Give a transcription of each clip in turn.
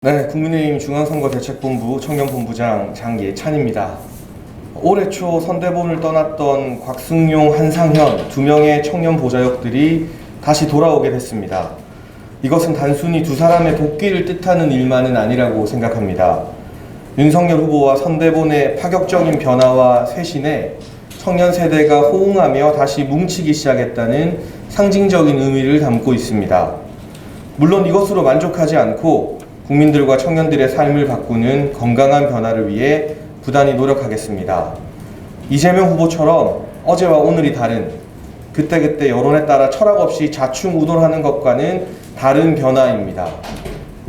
네, 국민의힘 중앙선거대책본부 청년본부장 장예찬입니다. 올해 초 선대본을 떠났던 곽승용, 한상현 두 명의 청년 보좌역들이 다시 돌아오게 됐습니다. 이것은 단순히 두 사람의 복귀를 뜻하는 일만은 아니라고 생각합니다. 윤석열 후보와 선대본의 파격적인 변화와 쇄신에 청년 세대가 호응하며 다시 뭉치기 시작했다는 상징적인 의미를 담고 있습니다. 물론 이것으로 만족하지 않고 국민들과 청년들의 삶을 바꾸는 건강한 변화를 위해 부단히 노력하겠습니다. 이재명 후보처럼 어제와 오늘이 다른 그때그때 여론에 따라 철학 없이 좌충우돌하는 것과는 다른 변화입니다.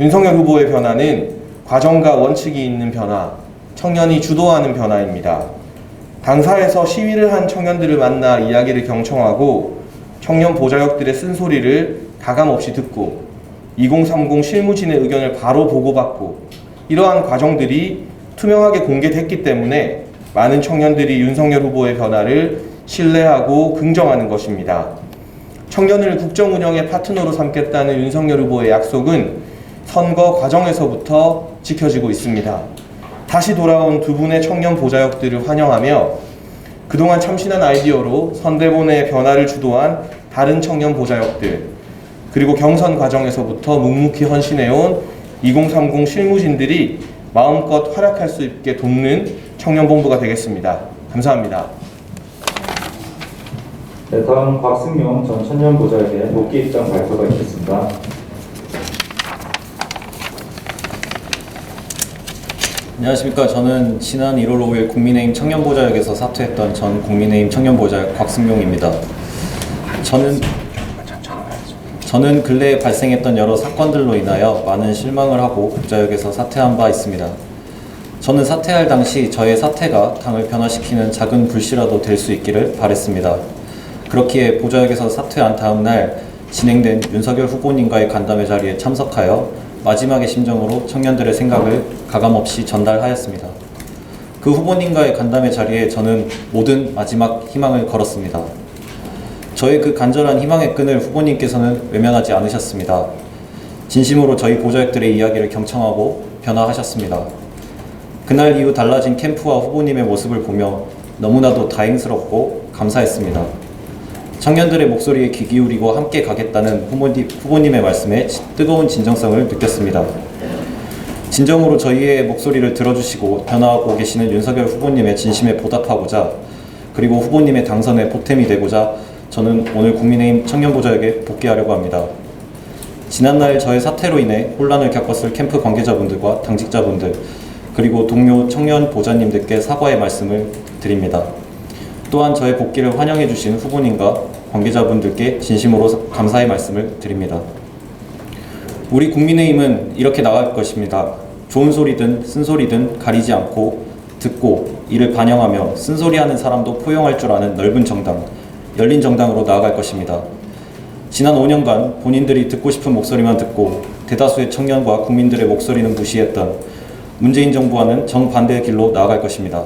윤석열 후보의 변화는 과정과 원칙이 있는 변화, 청년이 주도하는 변화입니다. 당사에서 시위를 한 청년들을 만나 이야기를 경청하고 청년 보좌역들의 쓴소리를 가감없이 듣고 2030 실무진의 의견을 바로 보고받고 이러한 과정들이 투명하게 공개됐기 때문에 많은 청년들이 윤석열 후보의 변화를 신뢰하고 긍정하는 것입니다. 청년을 국정 운영의 파트너로 삼겠다는 윤석열 후보의 약속은 선거 과정에서부터 지켜지고 있습니다. 다시 돌아온 두 분의 청년 보좌역들을 환영하며 그동안 참신한 아이디어로 선대본의 변화를 주도한 다른 청년 보좌역들 그리고 경선 과정에서부터 묵묵히 헌신해온 2030 실무진들이 마음껏 활약할 수 있게 돕는 청년본부가 되겠습니다. 감사합니다. 네, 다음 곽승용 전 청년보좌역의 복귀 입장 발표가 있겠습니다. 안녕하십니까. 저는 지난 1월 5일 국민의힘 청년보좌역에서 사퇴했던 전 국민의힘 청년보좌역 곽승용입니다. 저는 근래에 발생했던 여러 사건들로 인하여 많은 실망을 하고 보좌역에서 사퇴한 바 있습니다. 저는 사퇴할 당시 저의 사퇴가 당을 변화시키는 작은 불씨라도 될 수 있기를 바랬습니다. 그렇기에 보좌역에서 사퇴한 다음 날 진행된 윤석열 후보님과의 간담회 자리에 참석하여 마지막의 심정으로 청년들의 생각을 가감없이 전달하였습니다. 그 후보님과의 간담회 자리에 저는 모든 마지막 희망을 걸었습니다. 저의 그 간절한 희망의 끈을 후보님께서는 외면하지 않으셨습니다. 진심으로 저희 보좌역들의 이야기를 경청하고 변화하셨습니다. 그날 이후 달라진 캠프와 후보님의 모습을 보며 너무나도 다행스럽고 감사했습니다. 청년들의 목소리에 귀 기울이고 함께 가겠다는 후보님의 말씀에 뜨거운 진정성을 느꼈습니다. 진정으로 저희의 목소리를 들어주시고 변화하고 계시는 윤석열 후보님의 진심에 보답하고자 그리고 후보님의 당선에 보탬이 되고자 저는 오늘 국민의힘 청년보좌역에 복귀하려고 합니다. 지난날 저의 사퇴로 인해 혼란을 겪었을 캠프 관계자분들과 당직자분들 그리고 동료 청년 보좌님들께 사과의 말씀을 드립니다. 또한 저의 복귀를 환영해 주신 후보님과 관계자분들께 진심으로 감사의 말씀을 드립니다. 우리 국민의힘은 이렇게 나갈 것입니다. 좋은 소리든 쓴소리든 가리지 않고 듣고 이를 반영하며 쓴소리하는 사람도 포용할 줄 아는 넓은 정당, 열린 정당으로 나아갈 것입니다. 지난 5년간 본인들이 듣고 싶은 목소리만 듣고 대다수의 청년과 국민들의 목소리는 무시했던 문재인 정부와는 정반대의 길로 나아갈 것입니다.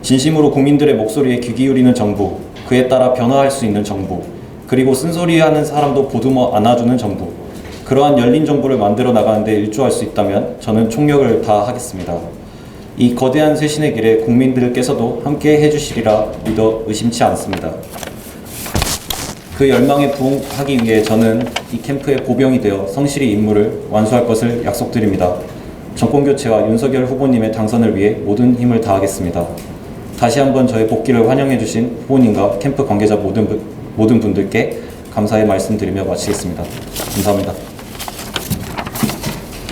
진심으로 국민들의 목소리에 귀 기울이는 정부, 그에 따라 변화할 수 있는 정부, 그리고 쓴소리하는 사람도 보듬어 안아주는 정부, 그러한 열린 정부를 만들어 나가는 데 일조할 수 있다면 저는 총력을 다하겠습니다. 이 거대한 쇄신의 길에 국민들께서도 함께 해주시리라 믿어 의심치 않습니다. 그 열망에 부응하기 위해 저는 이 캠프의 보병이 되어 성실히 임무를 완수할 것을 약속드립니다. 정권교체와 윤석열 후보님의 당선을 위해 모든 힘을 다하겠습니다. 다시 한번 저의 복귀를 환영해주신 후보님과 캠프 관계자 모든 분들께 감사의 말씀드리며 마치겠습니다. 감사합니다.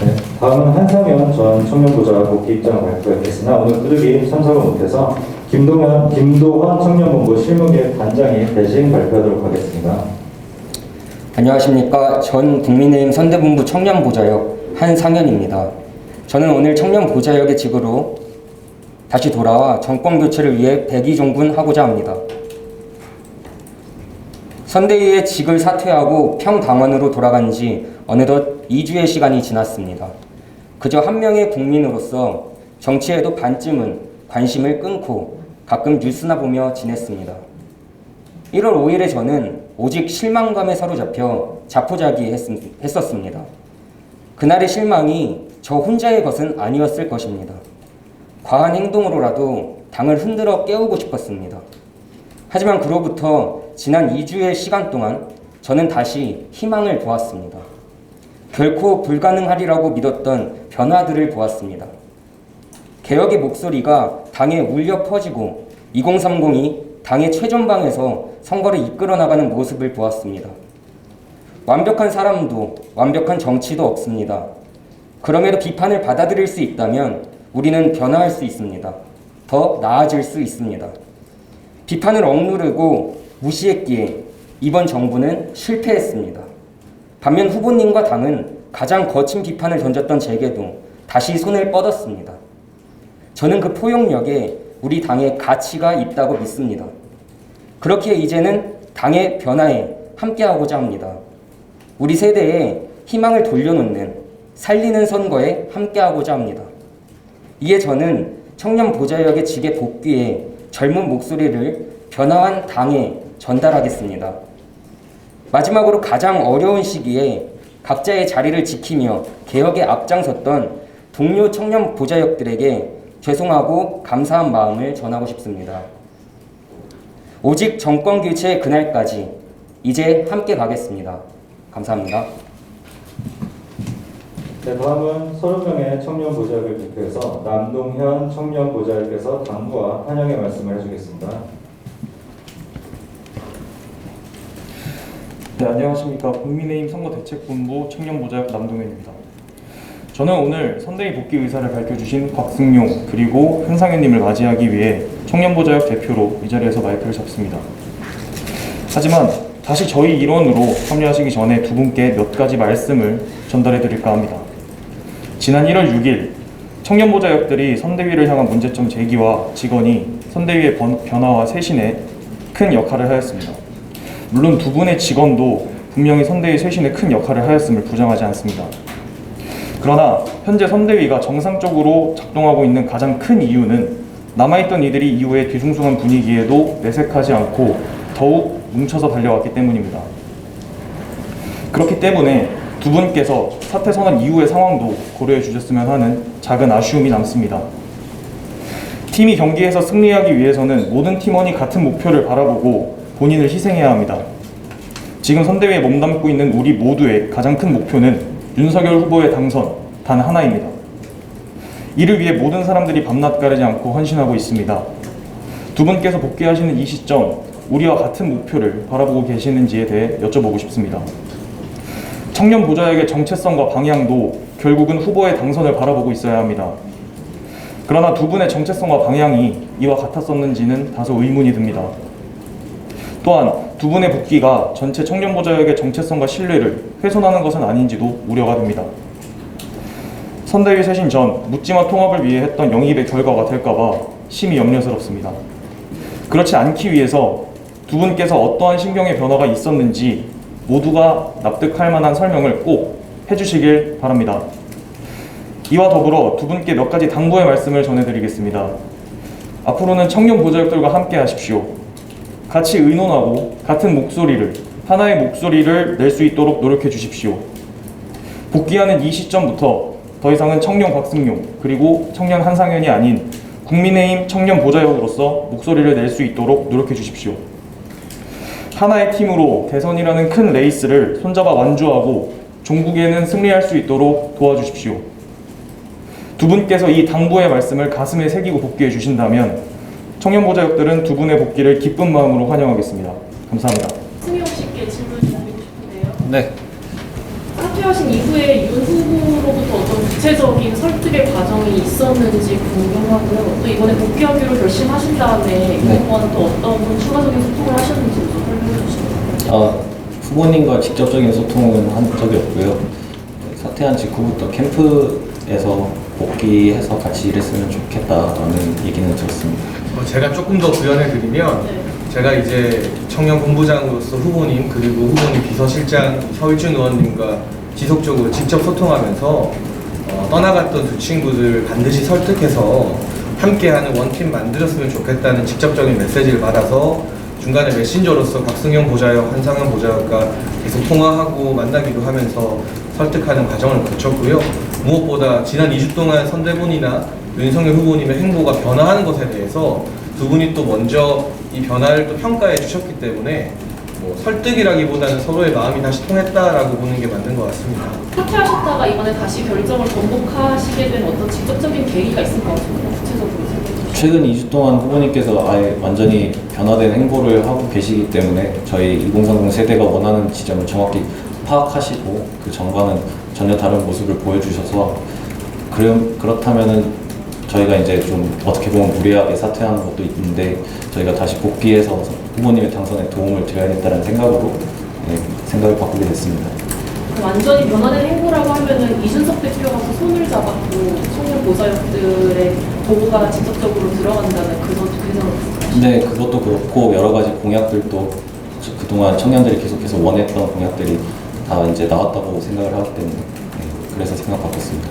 네, 다음은 한상현 전 청년보좌역 복귀 입장 발표했으나 오늘 그들이 참석을 못해서 김도환 청년본부 실무계획 단장이 대신 발표하도록 하겠습니다. 안녕하십니까. 전 국민의힘 선대본부 청년보좌역 한상현입니다. 저는 오늘 청년보좌역의 직으로 다시 돌아와 정권교체를 위해 백의종군하고자 합니다. 선대위의 직을 사퇴하고 평당원으로 돌아간 지 어느덧 2주의 시간이 지났습니다. 그저 한 명의 국민으로서 정치에도 반쯤은 관심을 끊고 가끔 뉴스나 보며 지냈습니다. 1월 5일에 저는 오직 실망감에 사로잡혀 자포자기했었습니다. 그날의 실망이 저 혼자의 것은 아니었을 것입니다. 과한 행동으로라도 당을 흔들어 깨우고 싶었습니다. 하지만 그로부터 지난 2주의 시간 동안 저는 다시 희망을 보았습니다. 결코 불가능하리라고 믿었던 변화들을 보았습니다. 개혁의 목소리가 당에 울려 퍼지고 2030이 당의 최전방에서 선거를 이끌어 나가는 모습을 보았습니다. 완벽한 사람도 완벽한 정치도 없습니다. 그럼에도 비판을 받아들일 수 있다면 우리는 변화할 수 있습니다. 더 나아질 수 있습니다. 비판을 억누르고 무시했기에 이번 정부는 실패했습니다. 반면 후보님과 당은 가장 거친 비판을 던졌던 제게도 다시 손을 뻗었습니다. 저는 그 포용력에 우리 당의 가치가 있다고 믿습니다. 그렇기에 이제는 당의 변화에 함께하고자 합니다. 우리 세대에 희망을 돌려놓는 살리는 선거에 함께하고자 합니다. 이에 저는 청년 보좌역의 직에 복귀해 젊은 목소리를 변화한 당에 전달하겠습니다. 마지막으로 가장 어려운 시기에 각자의 자리를 지키며 개혁에 앞장섰던 동료 청년 보좌역들에게 죄송하고 감사한 마음을 전하고 싶습니다. 오직 정권 교체 그날까지 이제 함께 가겠습니다. 감사합니다. 네, 다음은 30명의 청년 보좌역을 대표해서 남동현 청년 보좌역께서 당부와 환영의 말씀을 해주겠습니다. 네, 안녕하십니까. 국민의힘 선거대책본부 청년보좌역 남동현입니다. 저는 오늘 선대위 복귀 의사를 밝혀주신 곽승용 그리고 한상현님을 맞이하기 위해 청년보좌역 대표로 이 자리에서 마이크를 잡습니다. 하지만 다시 저희 일원으로 참여하시기 전에 두 분께 몇 가지 말씀을 전달해 드릴까 합니다. 지난 1월 6일 청년보좌역들이 선대위를 향한 문제점 제기와 직원이 선대위의 변화와 쇄신에 큰 역할을 하였습니다. 물론 두 분의 직원도 분명히 선대위 쇄신에 큰 역할을 하였음을 부정하지 않습니다. 그러나 현재 선대위가 정상적으로 작동하고 있는 가장 큰 이유는 남아있던 이들이 이후에 뒤숭숭한 분위기에도 내색하지 않고 더욱 뭉쳐서 달려왔기 때문입니다. 그렇기 때문에 두 분께서 사퇴 선언 이후의 상황도 고려해 주셨으면 하는 작은 아쉬움이 남습니다. 팀이 경기에서 승리하기 위해서는 모든 팀원이 같은 목표를 바라보고 본인을 희생해야 합니다. 지금 선대위에 몸담고 있는 우리 모두의 가장 큰 목표는 윤석열 후보의 당선 단 하나입니다. 이를 위해 모든 사람들이 밤낮 가리지 않고 헌신하고 있습니다. 두 분께서 복귀하시는 이 시점 우리와 같은 목표를 바라보고 계시는지에 대해 여쭤보고 싶습니다. 청년 보좌역의 정체성과 방향도 결국은 후보의 당선을 바라보고 있어야 합니다. 그러나 두 분의 정체성과 방향이 이와 같았었는지는 다소 의문이 듭니다. 또한 두 분의 복귀가 전체 청년 보좌역의 정체성과 신뢰를 훼손하는 것은 아닌지도 우려가 됩니다. 선대위 쇄신 전 묻지마 통합을 위해 했던 영입의 결과가 될까봐 심히 염려스럽습니다. 그렇지 않기 위해서 두 분께서 어떠한 심경의 변화가 있었는지 모두가 납득할 만한 설명을 꼭 해주시길 바랍니다. 이와 더불어 두 분께 몇 가지 당부의 말씀을 전해드리겠습니다. 앞으로는 청년 보좌역들과 함께 하십시오. 같이 의논하고 같은 목소리를, 하나의 목소리를 낼 수 있도록 노력해 주십시오. 복귀하는 이 시점부터 더 이상은 청년 곽승용 그리고 청년 한상현이 아닌 국민의힘 청년 보좌역으로서 목소리를 낼 수 있도록 노력해 주십시오. 하나의 팀으로 대선이라는 큰 레이스를 손잡아 완주하고 종국에는 승리할 수 있도록 도와주십시오. 두 분께서 이 당부의 말씀을 가슴에 새기고 복귀해 주신다면 청년 보좌역들은 두 분의 복귀를 기쁜 마음으로 환영하겠습니다. 감사합니다. 승용 씨께 질문 드리고 싶은데요. 네. 사퇴하신 이후에 윤 후보로부터 어떤 구체적인 설득의 과정이 있었는지 궁금하고요. 또 이번에 복귀하기로 결심하신 다음에 윤 후보와는 또 어떤 추가적인 소통을 하셨는지 좀 설명해 주시면. 후보님과 직접적인 소통은 한 적이 없고요. 사퇴한 직후부터 캠프에서 복귀해서 같이 일했으면 좋겠다라는 얘기는 들었습니다. 제가 조금 더 구현해드리면 제가 이제 청년 본부장으로서 후보님 그리고 후보님 비서실장 서울준 의원님과 지속적으로 직접 소통하면서 떠나갔던 두 친구들 반드시 설득해서 함께하는 원팀 만들었으면 좋겠다는 직접적인 메시지를 받아서 중간에 메신저로서 곽승용 보좌역, 한상현 보좌역과 계속 통화하고 만나기도 하면서 설득하는 과정을 거쳤고요. 무엇보다 지난 2주 동안 선대본이나 윤석열 후보님의 행보가 변화하는 것에 대해서 두 분이 또 먼저 이 변화를 또 평가해 주셨기 때문에 설득이라기보다는 서로의 마음이 다시 통했다라고 보는 게 맞는 것 같습니다. 사퇴하셨다가 이번에 다시 결정을 번복하시게 된 어떤 직접적인 계기가 있을 것 같은데 구체적으로 설명해 주시죠. 최근 2주 동안 후보님께서 아예 완전히 변화된 행보를 하고 계시기 때문에 저희 2030 세대가 원하는 지점을 정확히 파악하시고 그 전과는 전혀 다른 모습을 보여주셔서 그렇다면은 저희가 이제 좀 어떻게 보면 무리하게 사퇴하는 것도 있는데 저희가 다시 복귀해서 후보님의 당선에 도움을 드려야겠다는 생각으로 생각을 바꾸게 됐습니다. 완전히 변화된 행보라고 하면은 이준석 대표가 손을 잡았고 청년 보좌역들의 보고가 직접적으로 들어간다는 그런 네, 그것도 그렇고 여러 가지 공약들도 그동안 청년들이 계속해서 원했던 공약들이 다 이제 나왔다고 생각을 하기 때문에 그래서 생각 바꿨습니다.